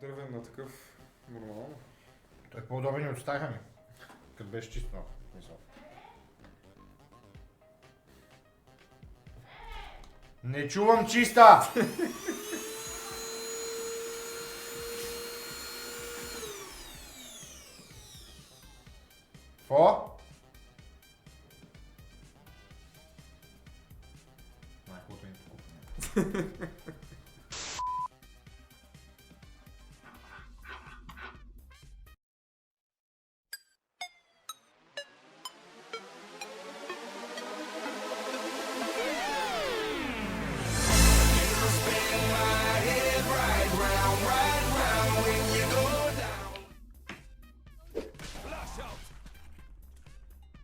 дървен на такъв нормално. Той е по-удобен от стаха ми. Като беше чисто много. Мисъл. Не чувам чиста! Какво? Най-хубавото им покупване.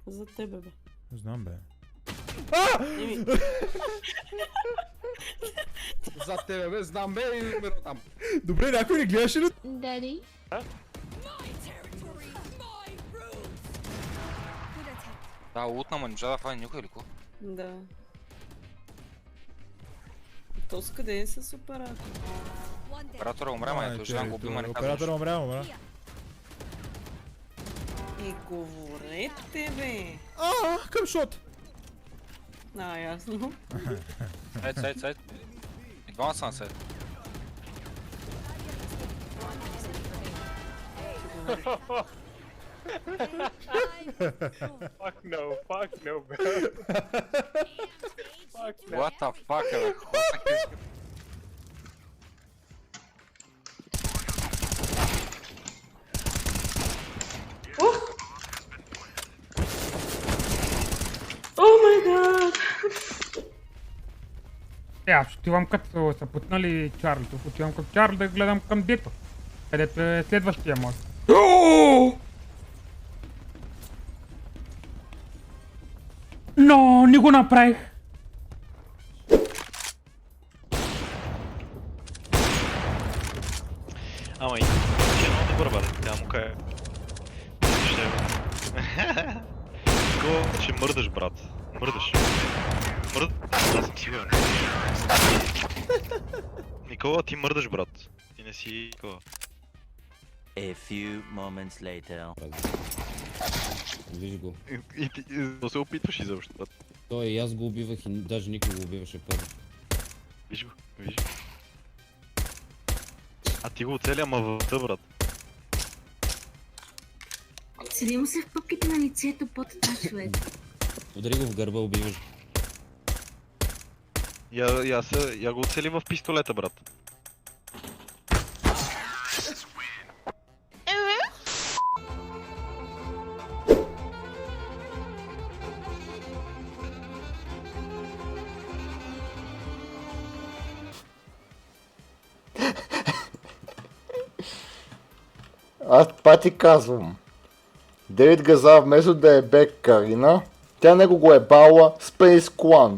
За тебе, бе. Знам, бе. Еми, Зад тебе, бе, знам, бе, и умира там. Добре, някой не гледаше ли? Daddy. Да, лутна, ма не можа да фане никой или ко? да. То с къде е с оператор? Оператора умря, ма ето, жена го убил, ма не казваш. Оператора умря. И говорете, бе. Към шот! Ясно. Сайд. И двама са на сайд. Fuck no, bro. Fuck no. What the fuck, бе, хората киска. О май гад! Аз отивам като са путнали Чарли, тук отивам като Чарли да гледам към дето, където е следващия мост. Но, не го направих! Ама и ще е много добър, бе, тя му кае. Никола, ще мърдаш, брат. Мърдаш. Аз съм сигурен. Никола, ти мърдаш, брат. Ти не си Никола. A few moments later. Виж го. И ти да се опитваш изобщо, брат. Той и аз го убивах и даже никой го убиваше първо. Виж го. А ти го оцеля, ама в тъ, брат. Цели му се в пъпките на лицето под тачовете. Удари го в гърба, убиваш го. Я го оцели в пистолета, брат. Аз пак ти казвам. Девид Газа вместо да е бек Карина, тя него го е бала Space Clan.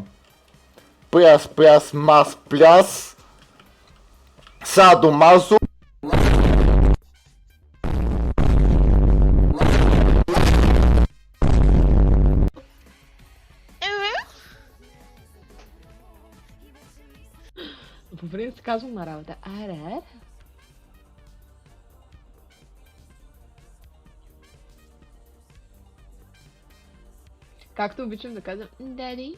Пляс, мас, пляс. Садо, мазо. По принцип казвам на работа. Аре. Както обичам да казвам, Daddy.